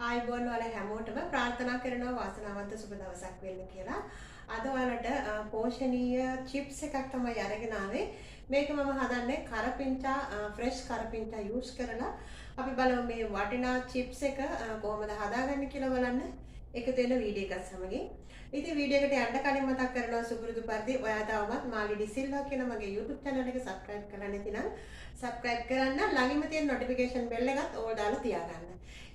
ආයිබෝන් වල හැමෝටම ප්‍රාර්ථනා කරනවා වාසනාවන්ත සුබ දවසක් වෙන්න කියලා. අද ඔයාලට පෝෂණීය චිප්ස් එකක් තමයි අරගෙන ආවේ. මේක මම හදන්නේ කරපිංචා ෆ්‍රෙෂ් කරපිංචා යූස් කරලා අපි බලමු මේ වටිනා චිප්ස් එක කොහොමද හදාගන්නේ කියලා බලන්න. එකතු වෙන වීඩියෝ එකක් සමගින්. ඉතින් වීඩියෝ එකට යන්න කලින් මතක් කරනවා සුපුරුදු පරිදි ඔයා තවමත් මාලිඩි සිල්වා කියන මගේ YouTube channel එක subscribe කරලා නැතිනම් subscribe කරන්න ළඟින්ම තියෙන notification bell එකත් ඕල් දාලා තියාගන්න.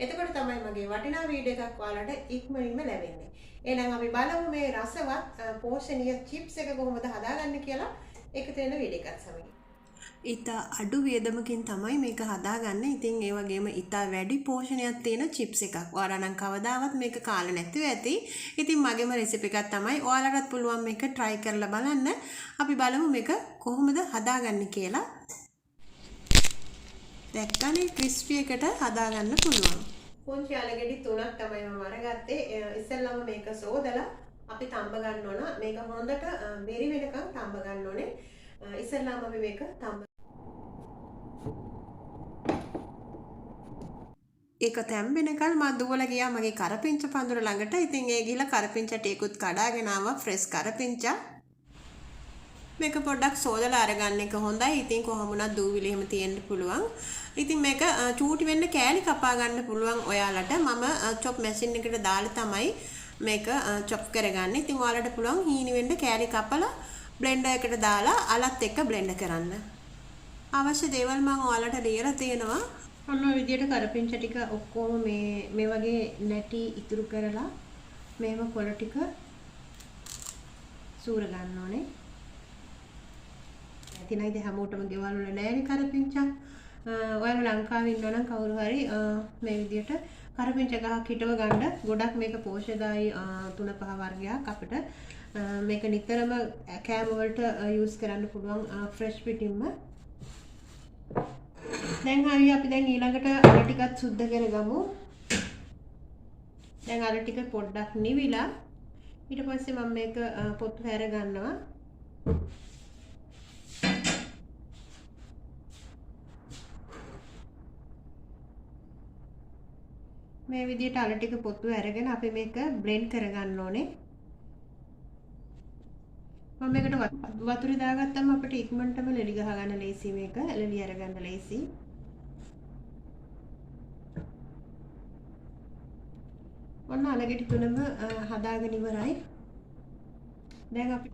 එතකොට තමයි මගේ වටිනා වීඩියෝ එකක් ඔයාලට ඉක්මනින්ම ලැබෙන්නේ. එහෙනම් අපි බලමු මේ රසවත් පෝෂණීය චිප්ස් එක කොහොමද හදාගන්නේ කියලා එකතු වෙන වීඩියෝ එකක් සමගින්. ඉතා අඩු වියදමකින් තමයි මේක හදාගන්නේ. ඉතින් ඒ වගේම ඉතා වැඩි පෝෂණයක් තියෙන චිප්ස් එකක්. ඔයාලා නම් කවදාවත් මේක කාලා නැතුව ඇති. ඉතින් මගේම රෙසිපි එකක් තමයි. ඔයාලටත් පුළුවන් මේක try කරලා බලන්න. අපි බලමු මේක කොහොමද හදාගන්නේ කියලා. දැක්කනේ ක්‍රිස්පි එකට හදාගන්න පුළුවන්. පුංචි අලගෙඩි 3ක් තමයි මම අරගත්තේ. ඉස්සෙල්ලාම මේක සෝදලා අපි තඹ ගන්න ඕන. මේක හොඳට මෙරි වෙනකන් තඹ ගන්න ඕනේ. ඉස්සෙල්ලාම අපි මේක තඹ ඒක තැම්බෙනකල් මම දුවලා ගියා මගේ කරපිංච පඳුර ළඟට. ඉතින් ඒ ගිහලා කරපිංච ටිකකුත් කඩාගෙන ආවා ෆ්‍රෙෂ් කරපිංචා. මේක පොඩ්ඩක් සෝදලා අරගන්න එක හොඳයි. ඉතින් කොහොම වුණත් දූවිලි එහෙම තියෙන්න පුළුවන්. ඉතින් මේක චූටි වෙන්න කෑලි කපා ගන්න පුළුවන් ඔයාලට. මම චොප් මැෂින් එකට දාලා තමයි මේක චොප් කරගන්නේ. ඉතින් ඔයාලට පුළුවන් හීනි වෙන්න කෑලි කපලා බ්ලෙන්ඩර් එකට දාලා අලත් එක්ක බ්ලෙන්ඩ් කරන්න. අවශ්‍ය දේවල් මම ඔයාලට ලියලා තියෙනවා. ඔන්න ඔය විදිහට කරපිංච ටික ඔක්කොම මේ වගේ නැටි ඉතුරු කරලා මේව කොළ ටික සූර ගන්න ඕනේ. ඇතිනයි ඉතින් හැමෝටම ගෙවල් වල නෑනේ කරපිංචා. ඔයාලා ලංකාවේ ඉන්නවනම් කවුරු හරි මේ විදිහට කරපිංච ගහක් හිටව ගන්න. ගොඩක් මේක පෝෂ්‍යදායී 3-5 වර්ගයක් අපිට මේක නිතරම කෑම වලට යූස් කරන්න පුළුවන් ෆ්‍රෙෂ් පිටින්ම. දැන් හරි අපි දැන් ඊළඟට අර ටිකත් සුද්ධ කරගමු. දැන් අර ටික පොඩ්ඩක් නිවිලා ඊට පස්සේ මම මේක පොත්තු හැර ගන්නවා. මේ විදිහට අර ටික පොත්තු අරගෙන අපි මේක බ්ලෙන්ඩ් කරගන්න ඕනේ. මම මේකට වතුර දාගත්තම අපිට ඉක්මනටම ලෙඩි ගහ ගන්න ලේසි මේක. ලෙඩි අරගන්න ලේසි. ඔන්න අලගෙඩි තුනම හදාගෙන ඉවරයි. දැන් අපි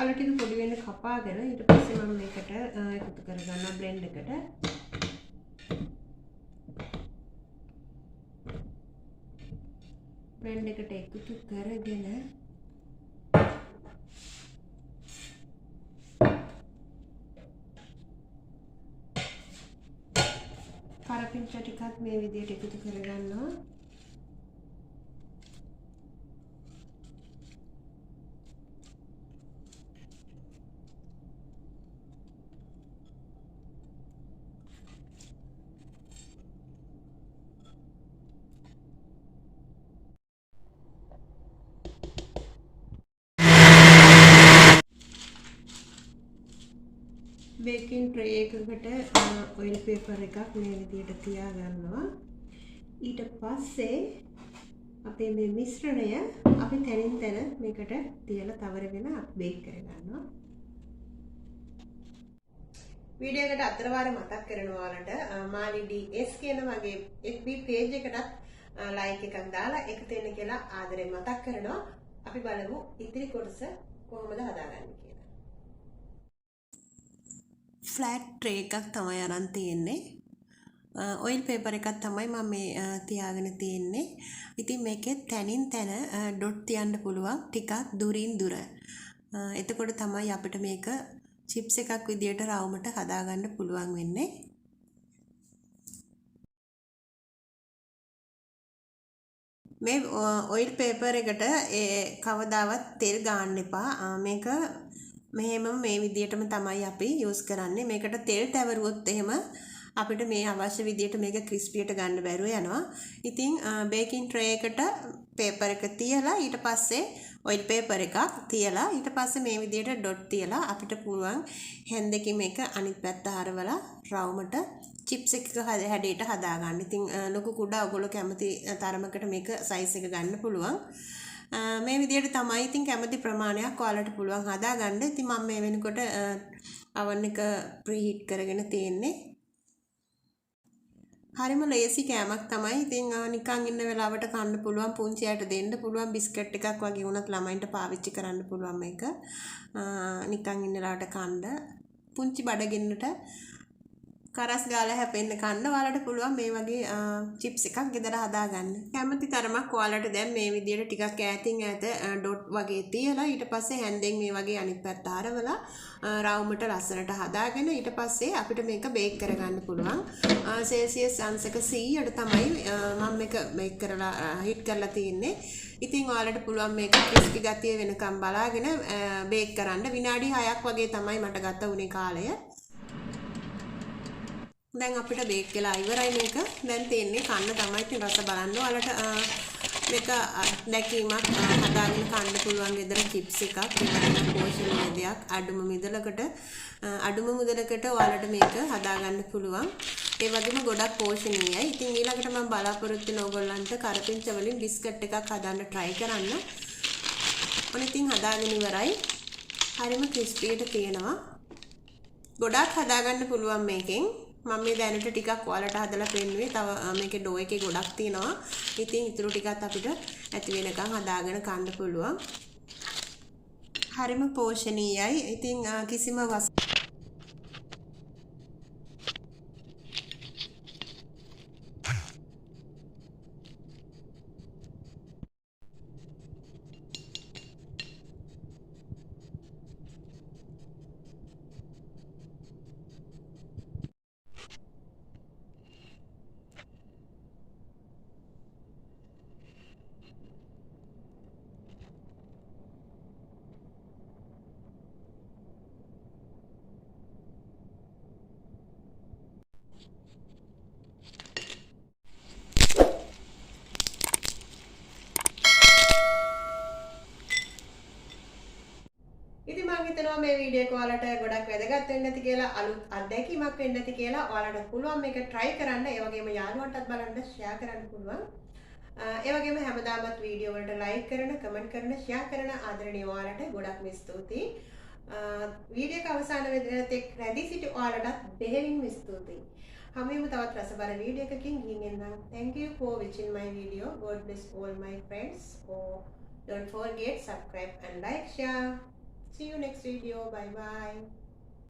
අල ටික පොඩි වෙන්න කපාගෙන ඊට පස්සේ මම මේකට එකතු කරගන්නවා බ්ලෙන්ඩ් එකට. බ්ලෙන්ඩ් එකට එකතු කරගෙන කරපිංච ටිකත් මේ විදිහට එකතු කරගන්නවා. බේකින් ට්‍රේ එකකට ඔයිල් පේපර් එකක් මේ විදිහට තියා ගන්නවා. ඊට පස්සේ අපේ මේ මිශ්‍රණය අපි තැනින් තැන මේකට තියලා තවරගෙන බේක් කරගන්නවා. වීඩියෝ එකට අතරවාර මතක් කරනවා ඔයාලට මාලිඩි S කියන මගේ FB page එකටත් ලයික් එකක් දාලා එකතු වෙන්න කියලා ආදරෙන් මතක් කරනවා. අපි බලමු ඉතිරි කොටස කොහොමද හදාගන්නේ කියලා. ෆ්ලැට් ට්‍රේ එකක් තමයි අරන් තියෙන්නේ. ඔයිල් පේපර් එකක් තමයි මම මේ තියාගෙන තියෙන්නේ. ඉතින් මේකේ තැනින් තැන ඩොට් තියන්න පුළුවන් ටිකක් දුරින් දුර. එතකොට තමයි අපිට මේක චිප්ස් එකක් විදියට රවුමට හදාගන්න පුළුවන් වෙන්නේ. මේ ඔයිල් පේපර් එකට කවදාවත් තෙල් ගාන්න එපා. මේක මෙහෙම මේ විදියටම තමයි අපි යූස් කරන්නේ. මේකට තෙල් තැවරුවොත් එහෙම අපිට මේ අවශ්‍ය විදියට මේක ක්‍රිස්පියට ගන්න බැරුව යනවා. ඉතින් බේකින් ට්‍රේ එකට පේපර් එක තියලා ඊට පස්සේ ඔයිල් පේපර් එකක් තියලා ඊට පස්සේ මේ විදියට ඩොට් තියලා අපිට පුළුවන් හැන්දකින් මේක අනිත් පැත්ත හරවලා රවුමට චිප්ස් එක හැඩයට හදාගන්න. ඉතින් ලොකු කුඩා ඔයගොල්ලෝ කැමති තරමකට මේක සයිස් එක ගන්න පුළුවන්. මේ විදියට තමයි ඉතින් කැමති ප්‍රමාණයක් ඔයාලට පුළුවන් හදාගන්න. ඉතින් මම මේ වෙනකොට oven එක ප්‍රීහීට් කරගෙන තියෙන්නේ. හරිම ලේසි කෑමක් තමයි. ඉතින් නිකන් ඉන්න වෙලාවට කන්න පුළුවන්, පුංචි අයට දෙන්න පුළුවන්, බිස්කට් එකක් වගේ වුණත් ළමයින්ට පාවිච්චි කරන්න පුළුවන් මේක. නිකන් ඉන්න වෙලාවට කන්න. පුංචි බඩගින්නට කරස් ගාලා හැපෙන්න කන්න ඔයාලට පුළුවන් මේ වගේ චිප්ස් එකක් ගෙදර හදාගන්න. කැමති තරමක් ඔයාලට දැන් මේ විදියට ටිකක් ඈතින් ඈත ඩොට් වගේ තියලා ඊට පස්සේ හැන්දෙන් මේ වගේ අනිත් පැත්ත හරවලා රවුමට ලස්සනට හදාගෙන ඊට පස්සේ අපිට මේක බේක් කරගන්න පුළුවන්. සෙල්සියස් අංශක 100ට තමයි මම මේක බේක් කරලා හීට් කරලා තියෙන්නේ. ඉතින් ඔයාලට පුළුවන් මේක ක්‍රිස්පි ගතිය වෙනකම් බලාගෙන බේක් කරන්න. විනාඩි 6ක් වගේ තමයි මට ගත වුණේ කාලය. දැන් අපිට බේක් වෙලා ඉවරයි මේක. දැන් තියෙන්නේ කන්න තමයි. ඉතින් රස බලන්න. ඔයාලට මේක දැකීමක් හදාගෙන කන්න පුළුවන් ගෙදර චිප්ස් එකක්. ඒකට පෝෂණීය දෙයක් අඩුම මුදලකට ඔයාලට මේක හදාගන්න පුළුවන්. ඒ වගේම ගොඩක් පෝෂණීයයි. ඉතින් ඊළඟට මම බලාපොරොත්තු වෙන ඕගොල්ලන්ට කරපිංච වලින් බිස්කට් එකක් හදන්න try කරන්න. ඔන්න ඉතින් හදාගෙන ඉවරයි. හරිම ක්‍රිස්පියට තියෙනවා. ගොඩක් හදාගන්න පුළුවන් මේකෙන්. මම මේ දැනට ටිකක් ඔයාලට හදලා පෙන්නුවේ. තව මේකේ ඩෝ එකේ ගොඩක් තියෙනවා. ඉතින් ඊටු ටිකත් අපිට ඇති වෙනකන් හදාගෙන කන්න පුළුවන්. හරිම පෝෂණීයයි. ඉතින් කිසිම ඉතින් මම හිතනවා මේ වීඩියෝ එක ඔයාලට ගොඩක් වැදගත් වෙන්න ඇති කියලා, අලුත් අත්දැකීමක් වෙන්න ඇති කියලා. ඔයාලට පුළුවන් මේක try කරන්න. ඒ වගේම යාළුවන්ටත් බලන්න share කරන්න පුළුවන්. ඒ වගේම හැමදාමත් වීඩියෝ වලට like කරන, comment කරන, share කරන ආදරණීය ඔයාලට ගොඩක්ම ස්තුතියි. වීඩියෝ එක අවසාන වෙනතෙක් රැඳී සිටි ඔයාලටත් බෙහෙවින්ම ස්තුතියි. හැමෝම තවත් රසබර වීඩියෝ එකකින් ගිහින් එන්නම්. Thank you for watching my video. God bless all my friends. Don't forget subscribe and like, share. See you next video. Bye bye.